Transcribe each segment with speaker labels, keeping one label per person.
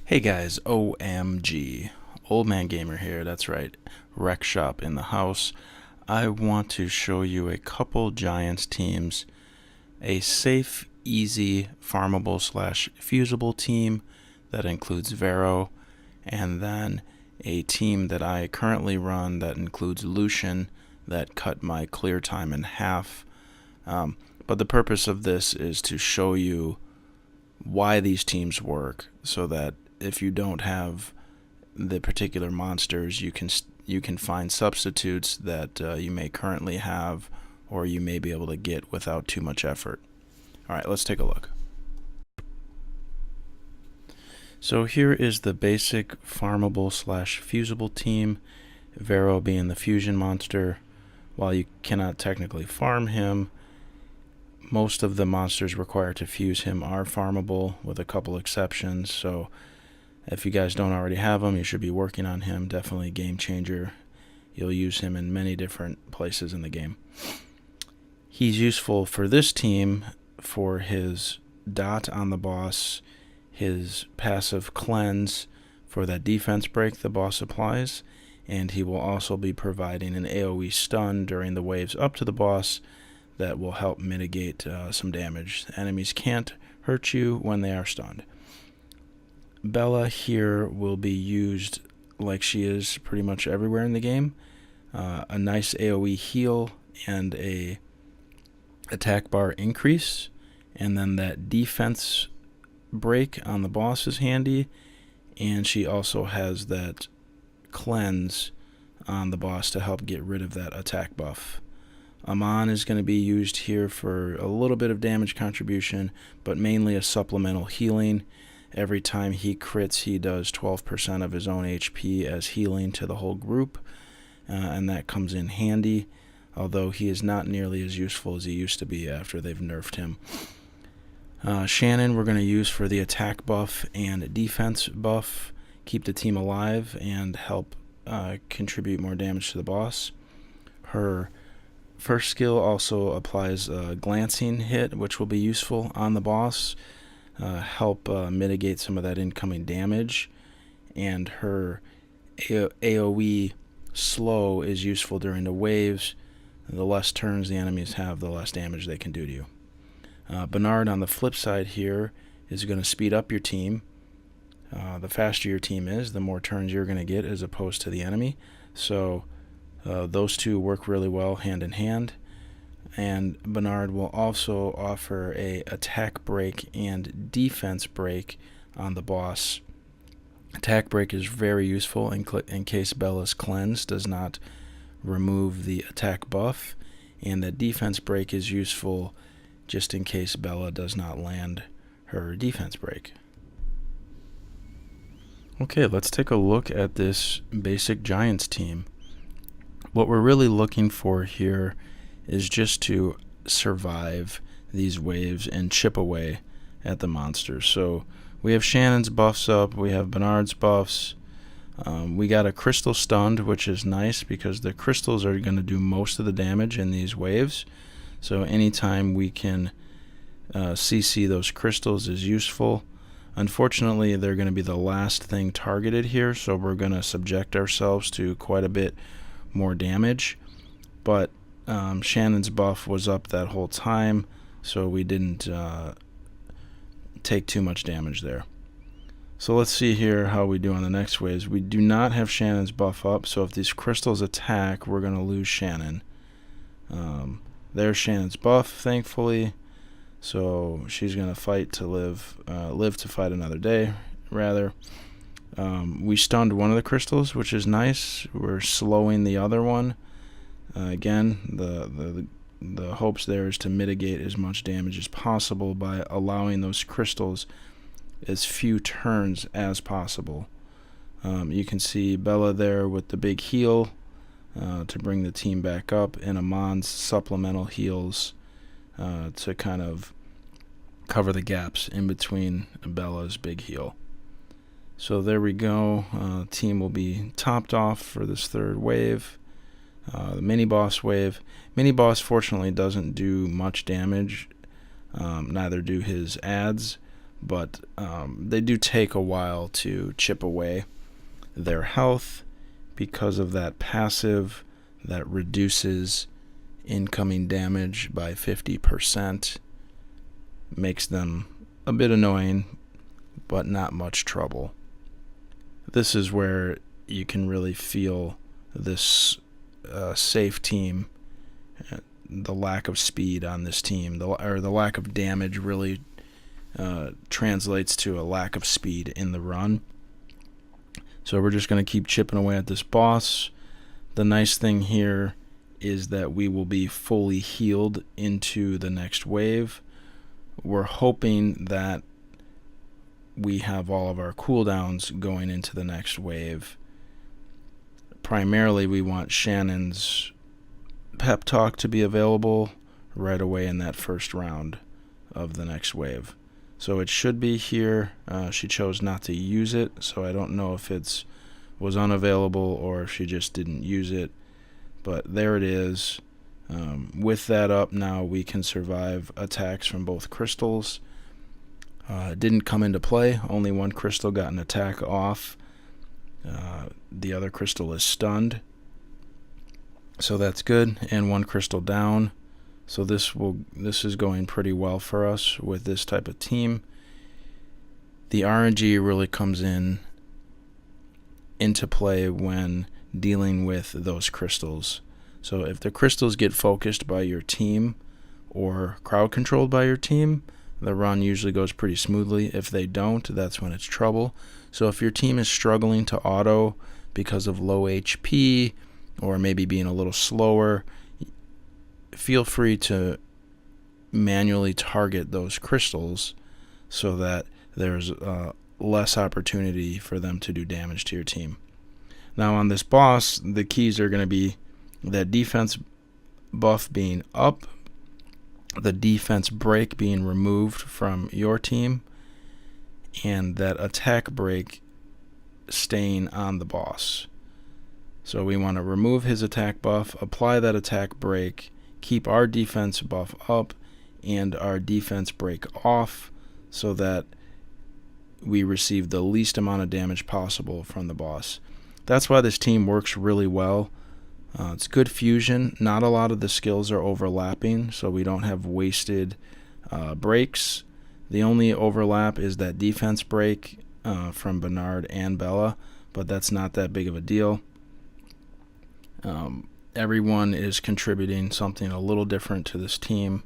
Speaker 1: Hey guys, OMG. Old Man Gamer here, that's right. Rec Shop in the house. I want to show you a couple Giants teams. A safe, easy, farmable slash fusible team that includes Vero, and then a team that I currently run that includes Lucian that cut my clear time in half. But the purpose of this is to show you why these teams work, so that if you don't have the particular monsters, you can find substitutes that you may currently have, or you may be able to get without too much effort. All right, let's take a look. So here is the basic farmable slash fusible team, Vero being the fusion monster. While you cannot technically farm him, most of the monsters required to fuse him are farmable, with a couple exceptions. So if you guys don't already have him, you should be working on him. Definitely a game changer. You'll use him in many different places in the game. He's useful for this team for his dot on the boss, his passive cleanse for that defense break the boss applies, and he will also be providing an AoE stun during the waves up to the boss that will help mitigate some damage. Enemies can't hurt you when they are stunned. Bella here will be used like she is pretty much everywhere in the game. A nice AoE heal and a attack bar increase, and then that defense break on the boss is handy, and she also has that cleanse on the boss to help get rid of that attack buff. Amon is going to be used here for a little bit of damage contribution, but mainly a supplemental healing. Every time he crits, he does 12% of his own HP as healing to the whole group, and that comes in handy, although he is not nearly as useful as he used to be after they've nerfed him. Shannon we're going to use for the attack buff and defense buff, keep the team alive and help contribute more damage to the boss. Her first skill also applies a glancing hit, which will be useful on the boss, help mitigate some of that incoming damage, and her AoE slow is useful during the waves. The less turns the enemies have, the less damage they can do to you. Bernard on the flip side here is going to speed up your team. The faster your team is, the more turns you're going to get as opposed to the enemy. So those two work really well hand in hand. And Bernard will also offer a attack break and defense break on the boss. Attack break is very useful in case Bella's cleanse does not remove the attack buff, and the defense break is useful just in case Bella does not land her defense break. Okay, let's take a look at this basic Giants team. What we're really looking for here is just to survive these waves and chip away at the monsters. So we have Shannon's buffs up, we have Bernard's buffs. We got a crystal stunned, which is nice because the crystals are going to do most of the damage in these waves. So anytime we can CC those crystals is useful. Unfortunately, they're going to be the last thing targeted here, so we're going to subject ourselves to quite a bit more damage. But Shannon's buff was up that whole time, so we didn't take too much damage there. So let's see here how we do on the next waves. We do not have Shannon's buff up, so if these crystals attack, we're going to lose Shannon. There's Shannon's buff, thankfully, so she's going to fight to live to fight another day, rather. We stunned one of the crystals, which is nice. We're slowing the other one. Again, the hopes there is to mitigate as much damage as possible by allowing those crystals as few turns as possible. You can see Bella there with the big heal to bring the team back up, and Amon's supplemental heals to kind of cover the gaps in between Bella's big heal. So there we go. Team will be topped off for this third wave. The mini boss wave. Mini boss fortunately doesn't do much damage. Neither do his ads, but they do take a while to chip away their health because of that passive that reduces incoming damage by 50%. Makes them a bit annoying, but not much trouble. This is where you can really feel this safe team, the lack of speed on this team, or the lack of damage really translates to a lack of speed in the run. So we're just going to keep chipping away at this boss. The nice thing here is that we will be fully healed into the next wave. We're hoping that we have all of our cooldowns going into the next wave. Primarily, we want Shannon's pep talk to be available right away in that first round of the next wave. So it should be here. She chose not to use it, so I don't know if it was unavailable or if she just didn't use it. But there it is. With that up, now we can survive attacks from both crystals. It didn't come into play. Only one crystal got an attack off. The other crystal is stunned. So that's good. And one crystal down. So this is going pretty well for us with this type of team. The RNG really comes into play when dealing with those crystals. So if the crystals get focused by your team or crowd controlled by your team, the run usually goes pretty smoothly. If they don't, that's when it's trouble. So if your team is struggling to auto because of low HP or maybe being a little slower, feel free to manually target those crystals so that there's less opportunity for them to do damage to your team. Now on this boss, the keys are going to be that defense buff being up, the defense break being removed from your team, and that attack break staying on the boss. So we want to remove his attack buff, apply that attack break, keep our defense buff up and our defense break off so that we receive the least amount of damage possible from the boss. That's why this team works really well. It's good fusion. Not a lot of the skills are overlapping, so we don't have wasted breaks. The only overlap is that defense break from Bernard and Bella, but that's not that big of a deal. Everyone is contributing something a little different to this team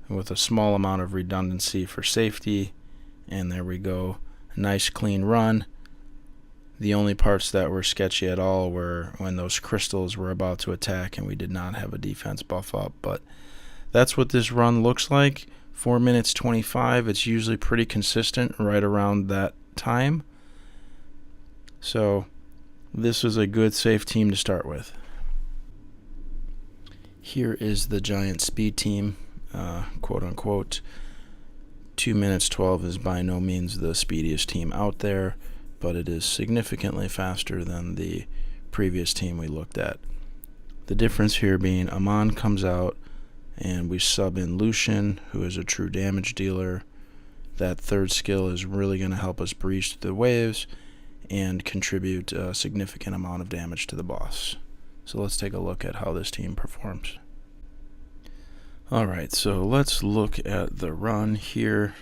Speaker 1: with a small amount of redundancy for safety. And there we go. A nice clean run. The only parts that were sketchy at all were when those crystals were about to attack and we did not have a defense buff up. But that's what this run looks like. 4 minutes 25. It's usually pretty consistent right around that time. So this is a good safe team to start with. Here is the Giants speed team, quote unquote. 2 minutes 12 is by no means the speediest team out there, but it is significantly faster than the previous team we looked at. The difference here being Amon comes out and we sub in Lucian, who is a true damage dealer. That third skill is really going to help us breeze through the waves and contribute a significant amount of damage to the boss. So let's take a look at how this team performs. Alright, so let's look at the run here.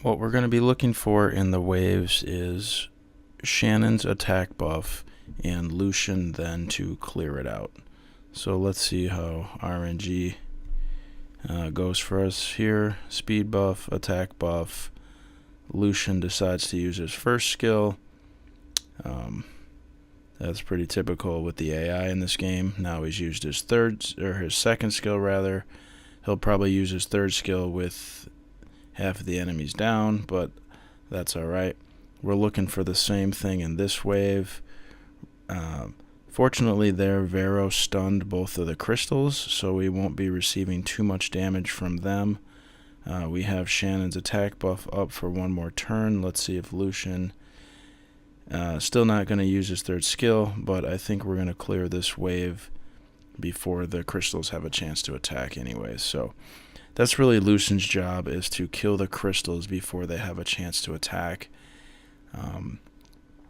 Speaker 1: What we're going to be looking for in the waves is Shannon's attack buff and Lucian then to clear it out. So let's see how RNG goes for us here. Speed buff, attack buff. Lucian decides to use his first skill. That's pretty typical with the AI in this game. Now he's used his second skill rather. He'll probably use his third skill with half of the enemies down, but that's alright. We're looking for the same thing in this wave. Fortunately there, Vero stunned both of the crystals, so we won't be receiving too much damage from them. We have Shannon's attack buff up for one more turn. Let's see if Lucian... still not going to use his third skill, but I think we're going to clear this wave before the crystals have a chance to attack anyways. So that's really Lucian's job, is to kill the crystals before they have a chance to attack.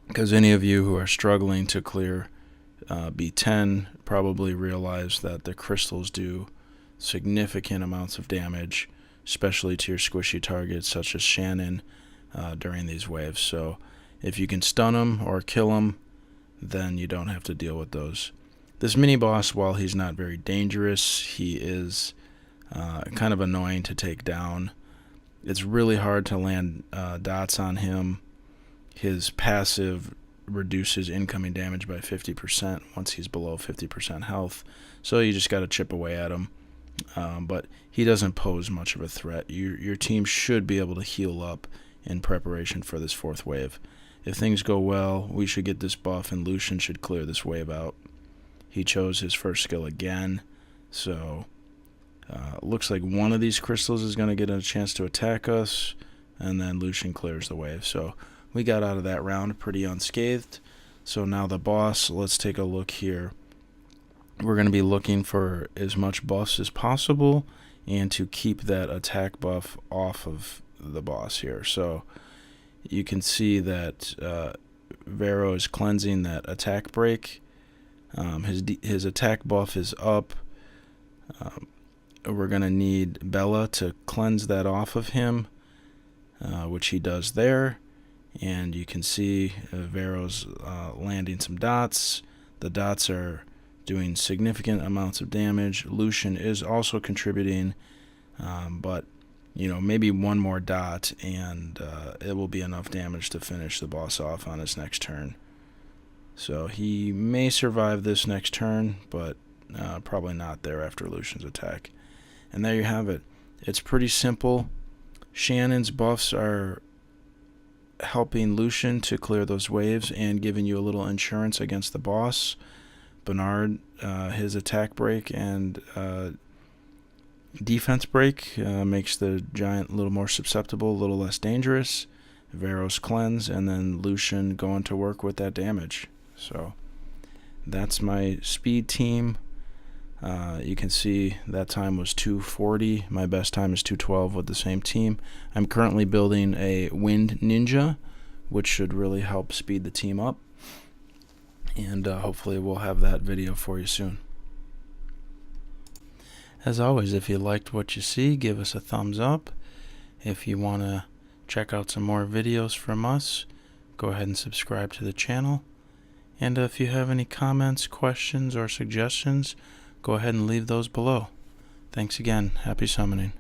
Speaker 1: Because any of you who are struggling to clear B10 probably realize that the crystals do significant amounts of damage, especially to your squishy targets such as Shannon during these waves. So if you can stun them or kill them, then you don't have to deal with those. This mini boss, while he's not very dangerous, he is kind of annoying to take down. It's really hard to land dots on him. His passive reduces incoming damage by 50% once he's below 50% health, so you just got to chip away at him. But he doesn't pose much of a threat. Your team should be able to heal up in preparation for this fourth wave. If things go well, we should get this buff, and Lucian should clear this wave out. He chose his first skill again, so looks like one of these crystals is going to get a chance to attack us, and then Lucian clears the wave. So we got out of that round pretty unscathed. So now the boss, let's take a look here. We're going to be looking for as much buffs as possible and to keep that attack buff off of the boss here. So you can see that Vero is cleansing that attack break. His attack buff is up. We're going to need Bella to cleanse that off of him, which he does there. And you can see Vero's landing some dots. The dots are doing significant amounts of damage. Lucian is also contributing, but maybe one more dot and it will be enough damage to finish the boss off on his next turn. So he may survive this next turn, but probably not there after Lucian's attack. And there you have it. It's pretty simple. Shannon's buffs are helping Lucian to clear those waves and giving you a little insurance against the boss. Bernard, his attack break and defense break makes the giant a little more susceptible, a little less dangerous. Vero's cleanse, and then Lucian going to work with that damage. So that's my speed team. You can see that time was 2:40. My best time is 2:12 with the same team. I'm currently building a Wind Ninja, which should really help speed the team up. And hopefully we'll have that video for you soon. As always, if you liked what you see, give us a thumbs up. If you want to check out some more videos from us, go ahead and subscribe to the channel. And if you have any comments, questions, or suggestions, go ahead and leave those below. Thanks again. Happy summoning.